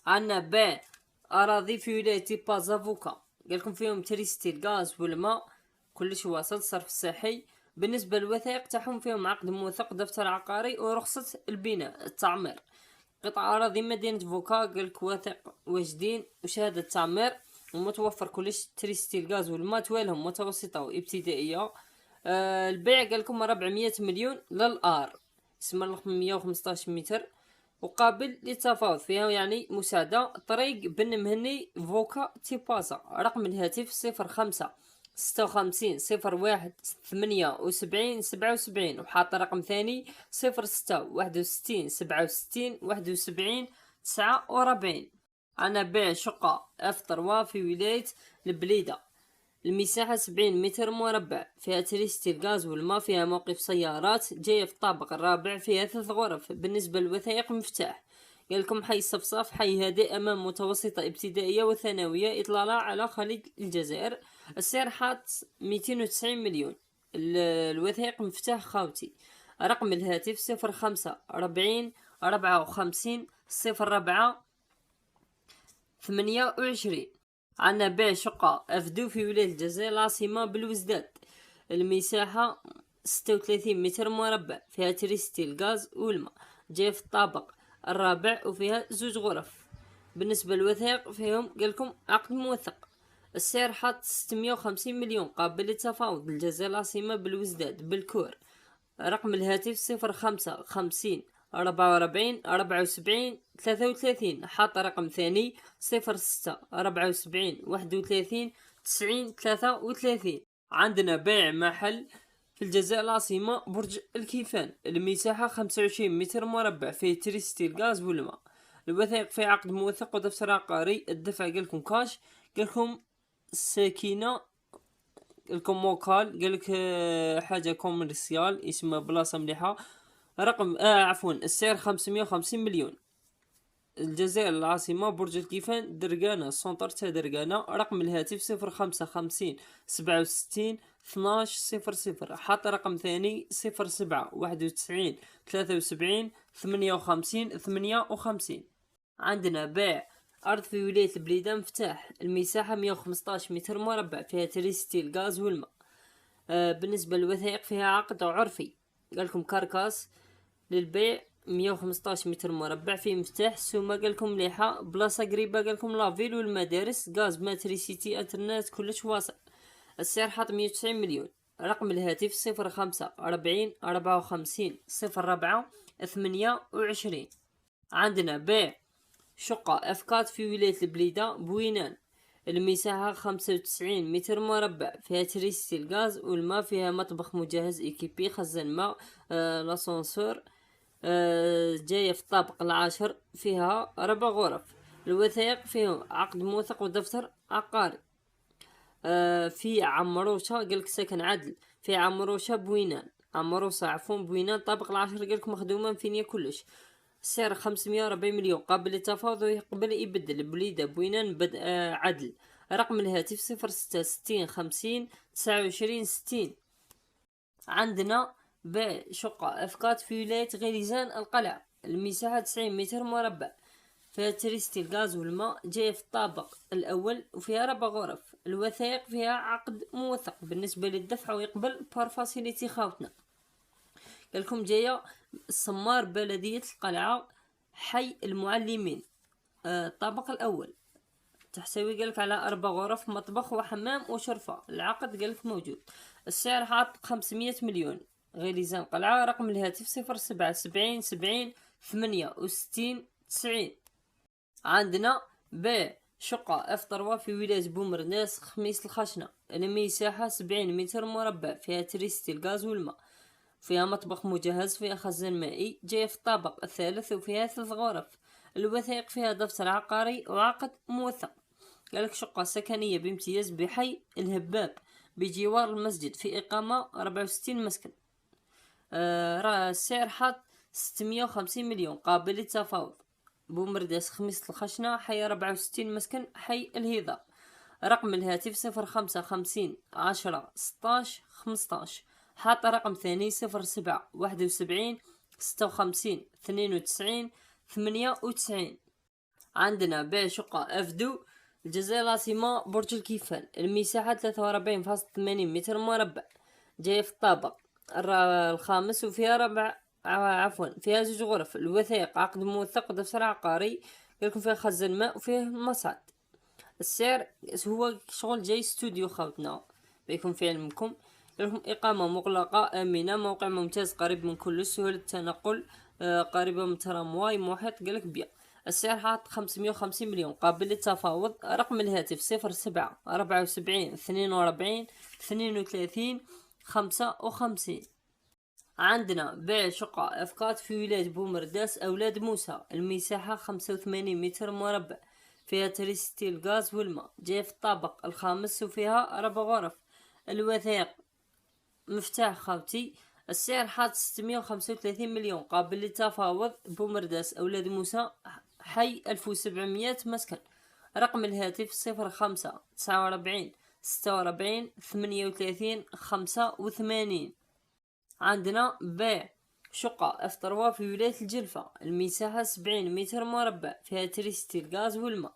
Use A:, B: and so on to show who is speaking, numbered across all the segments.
A: عندنا بيع أراضي في ولاية بازافوكا، قالكم فيهم تريستي الغاز والماء كلش واصل، صرف صحي. بالنسبة للوثائق تاعهم فيهم عقد موثق، دفتر عقاري، ورخصة البناء التعمير. قطع أراضي مدينة فوكا، قالك واثق واجدين وشهادة تعمير، ومتوفر كلش تريستي الغاز والماء، توالهم متوسطة وابتدائية. البيع قالكم 400 مليون للآر، اسم الرقم 115 متر، وقابل للتفاوض فيها يعني مساعدة. طريق بن مهني فوكا تيبازا. رقم الهاتف 0556 01 78 77، وحاط رقم ثاني 0661 67 71 أنا بيع شقة F3 في ولاية البليدة، المساحة 70 متر مربع، فيها تريستي الغاز والماء، فيها موقف سيارات، جاية في الطابق الرابع، فيها 3 غرف. بالنسبة للوثائق مفتاح، قالكم حي صفصاف، حي هادئ، أمام متوسطة ابتدائية وثانوية، إطلالة على خليج الجزائر. السعر حاط 290 مليون. الوثائق مفتاح خاوتي. رقم الهاتف 0540 54 04 28. عنا بيع شقة أفدو في ولاية الجزائر العاصمة بالوزداد، المساحة 36 متر مربع، فيها تريستي الغاز والماء، جاية في الطابق الرابع، وفيها 2 غرف. بالنسبة للوثائق فيهم قالكم عقد موثق. السعر حاط 650 مليون قابل للتفاوض، الجزائر العاصمة بالوزداد بالكور. رقم الهاتف 0550 44 74 حاط رقم ثاني 06 74 31 90 33. عندنا بيع محل في الجزائر العاصمة برج الكيفان، المساحة 25 متر مربع، فيه تريستي الغاز والماء. الوثائق في عقد موثق ودفتر عقاري. الدفع قالكم كاش، قالكم سكينة، قالكم موكال، قالك حاجة كوميرسيال، اسمها بلاصة مليحة. رقم عفوا السعر 550 مليون. الجزائر العاصمة برج الكيفان درقانة، سونتر تاع درقانة. رقم الهاتف 0555 67 12 00. حاط رقم ثاني 07 91 73 58 عندنا بيع أرض في ولاية البليدة مفتاح، المساحة 115 متر مربع، فيها تريستي الغاز والماء. بالنسبة للوثائق فيها عقد عرفي، قالكم كاركاس للبيع 115 متر مربع، فيه مفتاح سومة، قالكم مليحة، بلاصة قريبة، قالكم لافيل والمدارس، غاز ماتريسيتي انترنت كلش واصل. السعر حاط 190 مليون. رقم الهاتف 0540 54 04 28. عندنا بيع شقة أفكات في ولاية البليدة بوينان، المساحة 95 متر مربع، فيها تريستي الغاز والماء، فيها مطبخ مجهز إيكيبي، خزان ماء، لاسانسور، جاية في الطابق العاشر، فيها 4 غرف. الوثائق فيهم عقد موثق ودفتر عقاري. في عمروشة، قالك سكن عدل، في عمروشة بوينان، عمروشة عفوا بوينان طابق العاشر، قالك مخدوما فينيا كلش. السعر 540 مليون قابل للتفاوض ويقبل يبدل. بليدة بوينان عدل. رقم الهاتف 06 60 50 29 60. عندنا بيع شقة أفكات في ولاية غليزان القلعة، المساحة 90 متر مربع، فيها تريستي الغاز والماء، جاية في الطابق الأول، وفيها 4 غرف. الوثائق فيها عقد موثق. بالنسبة للدفع ويقبل بارفاسيليتي خاوتنا، قالكم جاية السمار بلدية القلعة، حي المعلمين، الطابق الأول، تحتوي قالك على 4 غرف، مطبخ وحمام وشرفة. العقد قالك موجود. السعر حاط 500 مليون. غليزان قلعة. رقم الهاتف 07 70 70 68 90. عندنا بيع شقة F3 في ولاية بومرداس خميس الخشنة، المساحة 70 متر مربع، فيها تريستي الغاز والماء، فيها مطبخ مجهز، فيها خزان مائي، جاية في الطابق الثالث، وفيها 3 غرف. الوثائق فيها دفتر عقاري وعقد موثق. قالك شقة سكنية بامتياز بحي الهباب بجوار المسجد، في إقامة 64 مسكن. السعر حاط 650 مليون قابل للتفاوض. بومرداس خميس الخشنة، حي 64 مسكن، حي الهضاب. رقم الهاتف 0550 10 16 15. حاط رقم ثاني 07 71 56 92 98. عندنا ب شقة اف دو الجزائر العاصمة برج الكيفان، المساحة 43.80 متر مربع، جاية في الطابق الخامس، وفيها فيها 2 غرف، الوثائق عقد موثق ودفتر عقاري، قالكم فيها خزان ماء وفيه مصعد. السعر هو شغل جاي استوديو خاوتنا بيكون في علمكم. لكم إقامة مغلقة آمنة، موقع ممتاز قريب من كل سهولة التنقل، قريبة من ترامواي، محيط قالك بيا. السعر حاط 550 مليون، قابل للتفاوض. رقم الهاتف 07 74 42 32 55. عندنا بيع شقة افكات في ولاية بومرداس أولاد موسى، المساحة 85 متر مربع، فيها تريستي الغاز والماء، جاية في الطابق الخامس، وفيها 4 غرف، الوثائق مفتاح خاوتي. السعر حاط 635 مليون، قابل للتفاوض. بومرداس أولاد موسى، حي 1700 مسكن. رقم الهاتف 05 49 46 38 85. عندنا بيع شقة اف 3 في ولاية الجلفة، المساحة 70 متر مربع، فيها تريستي الغاز والماء،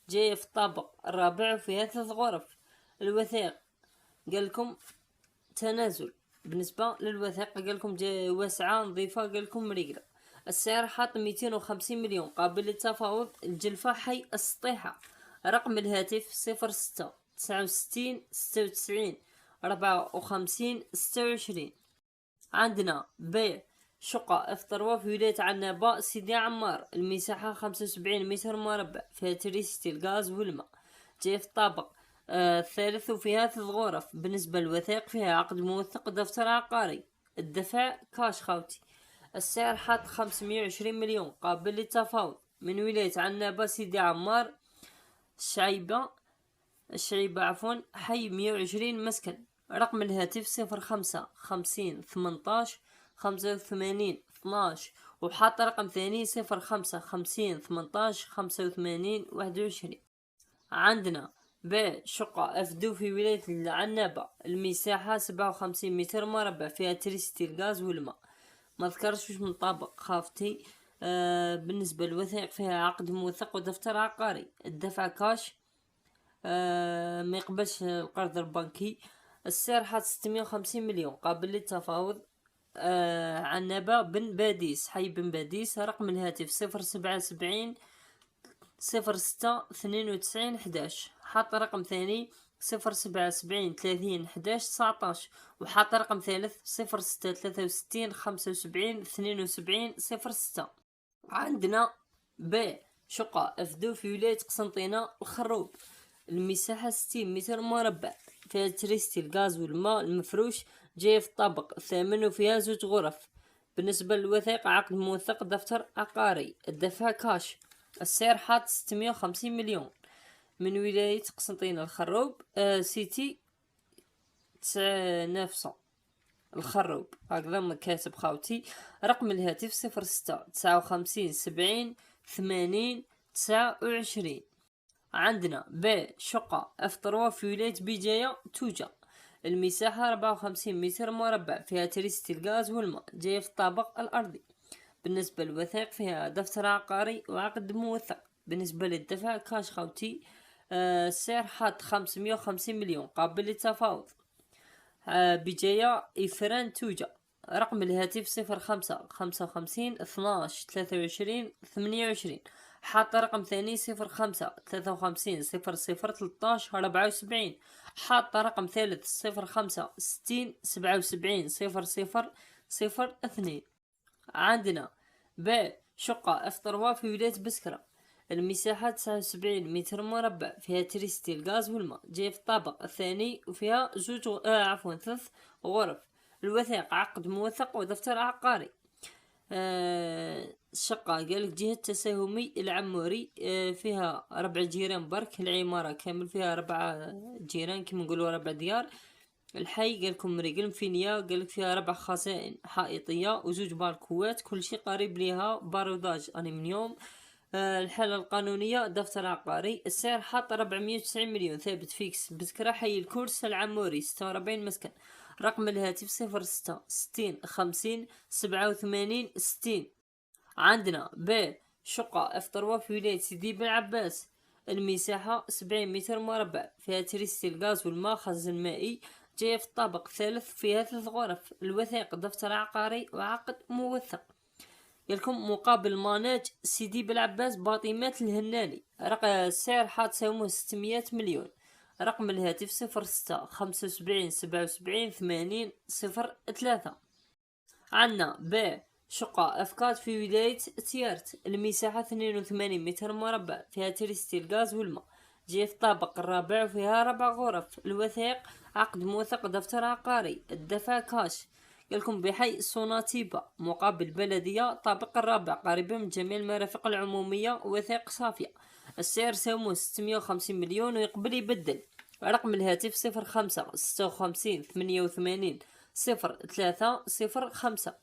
A: جاية في الطابق الرابع، وفيها 3 غرف، الوثائق قالكم تنازل. بالنسبة للوثائق قالكم واسعة نظيفة، قالكم مريقلة. السعر حاط 250 مليون، قابل للتفاوض. الجلفة حي السطيحة. رقم الهاتف 06 69 96 54 26. عندنا بيع شقة اف 3 في ولاية عنابة سيدي عمار، المساحة 75 متر مربع، فيها تريستي الغاز والماء، جاية في الطابق الثالث، وفيها 3 غرف. بالنسبة للوثائق فيها عقد موثق ودفتر عقاري، الدفع كاش خاوتي. السعر حاط 520 مليون، قابل للتفاوض. من ولاية عنابة سيدي عمار الشعيبة حي 120 مسكن. رقم الهاتف 05 50 18 85 12، وحاط رقم ثاني 05 50 18 85 21. عندنا بيع شقة افدو في ولاية العنابة، المساحة 57 متر مربع، فيها تريستي الغاز والماء، ما ذكرتش واش من طابق خافتي. بالنسبة للوثائق فيها عقد موثق ودفتر عقاري، الدفع كاش، ما يقبلش القرض البنكي. السعر حاط 650 مليون، قابل للتفاوض. عنابة بن باديس، حي بن باديس. رقم الهاتف 077 06 92 11، حاط رقم ثاني 077 30 11 19، وحاط رقم ثالث 06 63 75 72 06. عندنا بيع شقة افدو في ولاية قسنطينة الخروب، المساحة 60 متر مربع، فيها تريستي الغاز والماء المفروش، جاية في الطابق الثامن، وفيها 2 غرف. بالنسبة للوثائق عقد موثق دفتر عقاري، الدفع كاش. السعر حاط 650 مليون. من ولاية قسنطينة الخروب سيتي 900 الخروب، هكذا ما كاتب خاوتي. رقم الهاتف 06 59 70 80 29. عندنا بيع شقة اف 3 في ولاية بجاية توجة، المساحة 54 متر مربع، فيها تريستي الغاز والماء، جاية في الطابق الأرضي. بالنسبة للوثائق فيها دفتر عقاري وعقد موثق. بالنسبة للدفع كاش خاوتي. السعر حاط 550 مليون، قابل للتفاوض. بجاية إفران توجة. رقم الهاتف 05 55 12 23 28، حاط رقم ثاني 05 53 00 13 74، حاط رقم ثالث 05 60 77 00 02. عندنا بيع شقة اف 3 في ولاية بسكرة، المساحة 79 متر مربع، فيها تريستي الغاز والماء، جاية في الطابق الثاني، وفيها 3 غرف، الوثائق عقد موثق ودفتر عقاري. الشقة قالك جهة تساهمي العموري، فيها 4 جيران برك، العمارة كامل فيها 4 جيران كما نقولوا 4 ديار. الحي قالكم مريقل فينيا، قالك فيها 4 خزائن حائطية و2 بالكوات، كل شيء قريب ليها، باروداج ألمنيوم. الحالة القانونية دفتر عقاري. السعر حاط 490 مليون، ثابت فيكس. بذكرى حي الكورس العموري 46 مسكن. رقم الهاتف 06 60 50 87 60. عندنا بيع شقة اف 3 في ولاية سيدي بن عباس، المساحة 70 متر مربع، فيها تريستي الغاز والماء، خزن مائي، جاية في الطابق الثالث، فيها 3 غرف، الوثائق دفتر عقاري وعقد موثق. قالكم مقابل ماناج سيدي بالعباس باطمات الهناني، رقم السعر حاط ساموه 600 مليون. رقم الهاتف 06 75 77 80 03. عنا ب شقة أفكات في ولاية تيارت، المساحة 82 متر مربع، فيها تريستي الغاز والماء، جاية في الطابق الرابع وفيها 4 غرف، الوثائق عقد موثق دفتر عقاري، الدفع كاش. قالكم بحي سوناتيبا مقابل بلدية طابق الرابع، قريبة من جميع المرافق العمومية، وثائق صافية. السعر سامو 650 مليون ويقبل يبدل. رقم الهاتف 05 56 88 03 05.